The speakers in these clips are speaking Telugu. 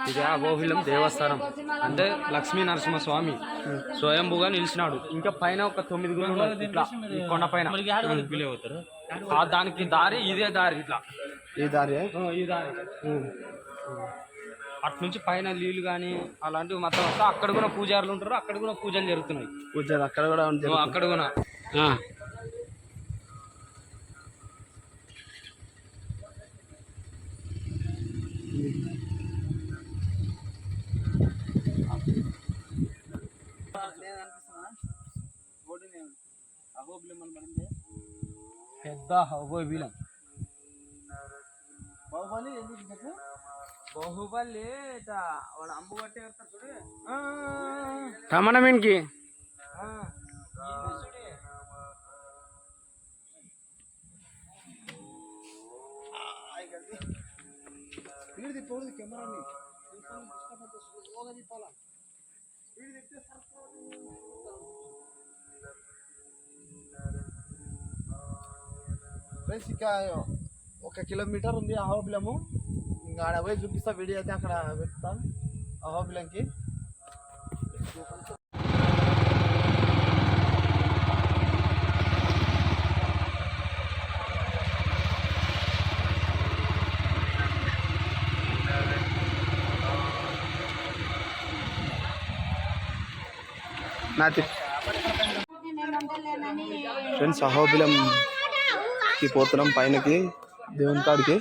ఇది అహోబిలం దేవస్థానం అంటే లక్ష్మీ నరసింహస్వామి స్వయంభుగా నిలిచినాడు. ఇంకా పైన ఒక 9 గుళ్ళు ఉన్నాయి ఇట్లా ఈ కొండ పైన. దానికి దారి ఇదే దారి ఇట్లా ఈ దారి అటు నుంచి పైన నీళ్ళు కానీ అలాంటివి మొత్తం వస్తా. అక్కడ కూడా పూజారులు ఉంటారు, అక్కడ కూడా పూజలు జరుగుతున్నాయి. పూజలు అక్కడ కూడా అక్కడ కూడా పెద్ద అహోబిలం. బాహుబలి వాడు అంబు పట్టే చూడు రమణ మీన్కి కెమెరాని ఫ్రెండ్స్ ఇంకా 1 కిలోమీటర్ ఉంది అహోబిలము. ఇంకా ఆడ పోయి చూపిస్తా, వీడియో అయితే అక్కడ పెడతాను అహోబిలంకి. ఫ్రెండ్స్ అహోబిలంకి పోతున్నాం, పైనకి దేవుని కాడికి.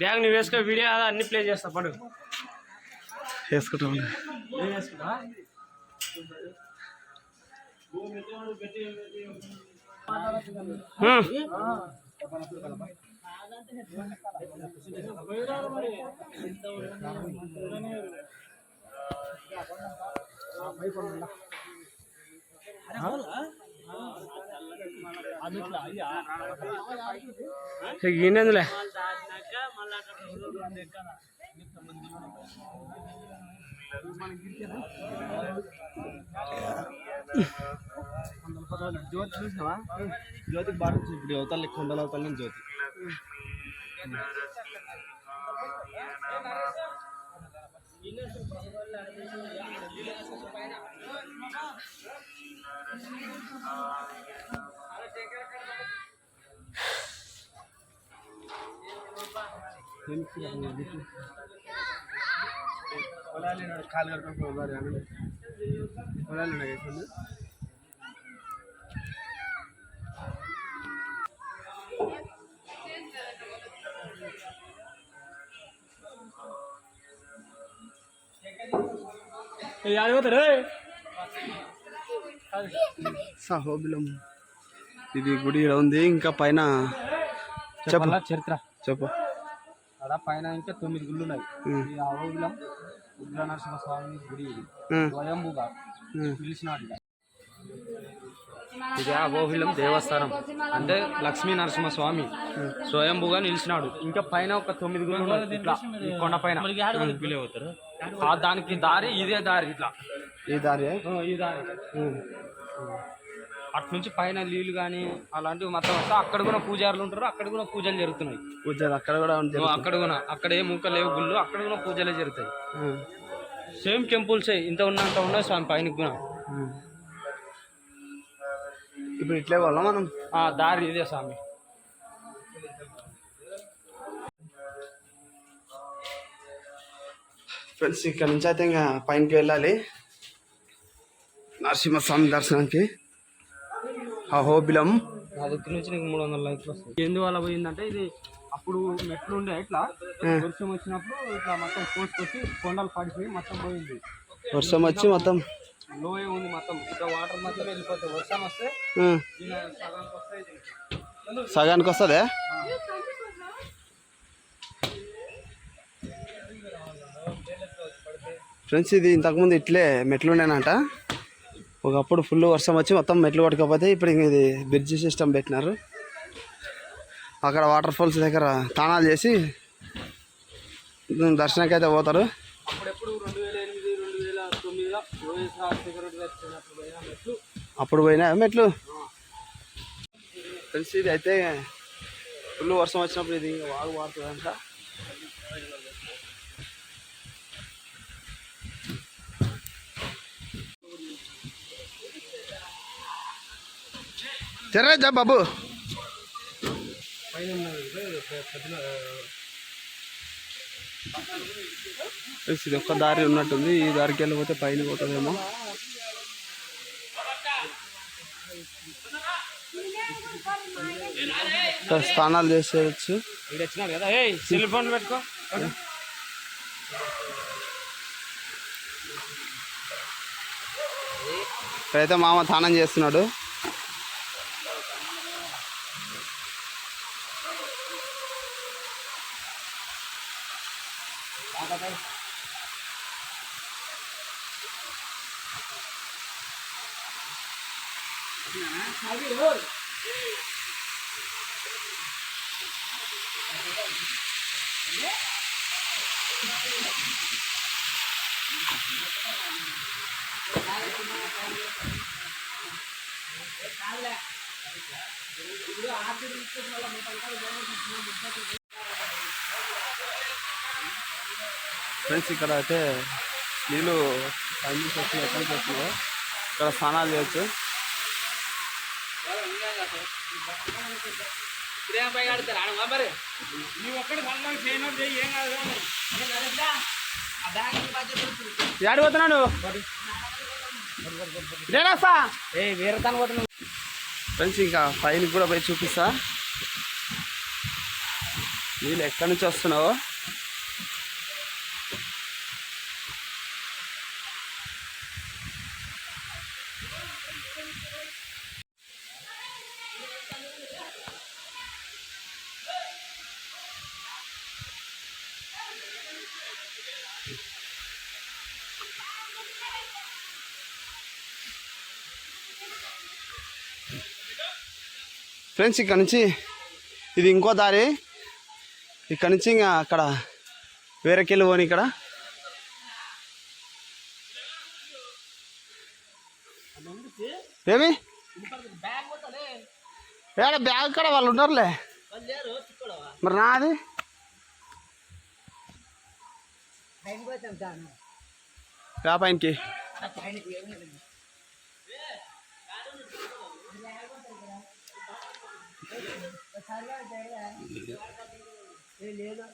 బ్యాగ్ నువ్వు వేసుకో, వీడియో అన్ని ప్లే చేస్తా. పడు వేసుకుంటా ఈయనలే జ్యోతి చూసినావా? జ్యోతికి బాగా ఇప్పుడు అవతల కొండల అవతల నుంచి జ్యోతి. పొలాలు కాలు కడుకొని పొలాలు ఉన్నాయి. అహోబిలం ఇది గుడి ఉంది. ఇంకా పైన చరిత్ర చెప్పు. అలా పైన ఇంకా 9 గుళ్ళు ఉన్నాయి. ఈ అహోబిలం ఉగ్ర నరసింహస్వామి గుడి. ఇది స్వయంభుగా పిలిచినాడు. ఇది అహోబిలం దేవస్థానం అంటే లక్ష్మీ నరసింహస్వామి స్వయంభుగా నిలిచినాడు. ఇంకా పైన ఒక 9 గుళ్ళు ఉన్నాయి ఇట్లా ఈ కొండ పైన. దానికి దారి ఇదే దారి ఇట్లా ఈ దారి ఈ దారి. అటు నుంచి పైన నీళ్ళు కానీ అలాంటివి మొత్తం వస్తా. అక్కడ కూడా పూజారులు ఉంటారు, అక్కడ కూడా పూజలు జరుగుతున్నాయి. పూజలు అక్కడ కూడా అక్కడ కూడా అక్కడ ఏ ముక్క లేవు గుళ్ళు, అక్కడ కూడా పూజలే జరుగుతాయి. సేమ్ టెంపుల్సే, ఇంత ఉన్నంత ఉన్నాయి స్వామి పైన కూడా. ఇప్పుడు ఇట్లే వాళ్ళ మనం దారి ఇదే స్వామి. ఫ్రెండ్స్ ఇక్కడ నుంచి అయితే ఇంకా పైనకి వెళ్ళాలి. నరసింహస్వామి దర్శనానికి అహోబిలం. నా దగ్గర నుంచి నీకు 300 లైక్లు వస్తాయి. ఎందువల్ల పోయిందంటే ఇది అప్పుడు మెట్లు ఉండే ఇట్లా వర్షం వచ్చినప్పుడు ఇట్లా మొత్తం కోసుకొచ్చి కొండలు పడిపోయి మొత్తం పోయింది. వర్షం వచ్చి మొత్తం లోయ ఉంది, మొత్తం ఇట్లా వాటర్ మొత్తం వెళ్ళిపోతాయి. వర్షం వస్తే సగానికి వస్తుందే. ఫ్రెండ్స్ ఇది ఇంతకుముందు ఇట్లే మెట్లు ఉండేనంట. ఒకప్పుడు ఫుల్ వర్షం వచ్చి మొత్తం మెట్లు పట్టుకపోతే ఇప్పుడు ఇది బ్రిడ్జి సిస్టమ్ పెట్టినారు. అక్కడ వాటర్ ఫాల్స్ దగ్గర తానాలు చేసి దర్శనానికి అయితే పోతారు. అప్పుడు పోయినా మెట్లు. ఫ్రెండ్స్ ఇది అయితే ఫుల్ వర్షం వచ్చినప్పుడు ఇది వాగు వాడుతుందంట. తెరజా బాబు ఇది ఒక్క దారి ఉన్నట్టుంది. ఈ దారికి వెళ్ళిపోతే పైన పోతుందేమో. స్నానాలు చేసేయచ్చు. ఇక్కడైతే మామ స్నానం చేస్తున్నాడు. ఫ్రెండ్స్ ఇక్కడ అయితే నీళ్ళు అన్ని వచ్చి ఎక్కడి నుంచి వస్తున్నాయో ఇక్కడ స్నానాలు చేయొచ్చు. ఏడు పోతున్నాడు ఫ్రెండ్స్. ఇంకా పైన కూడా పోయి చూపిస్తా నీళ్ళు ఎక్కడి నుంచి వస్తున్నావో. ఫ్రెండ్స్ ఇక్కడ నుంచి ఇది ఇంకో దారి. ఇక్కడ నుంచి ఇంకా అక్కడ వేరేకెళ్ళి పోని. ఇక్కడ ఏమి ఏడ బ్యాగ్ కూడా వాళ్ళు ఉన్నారులే. మరి నాది పైనకి లేదు.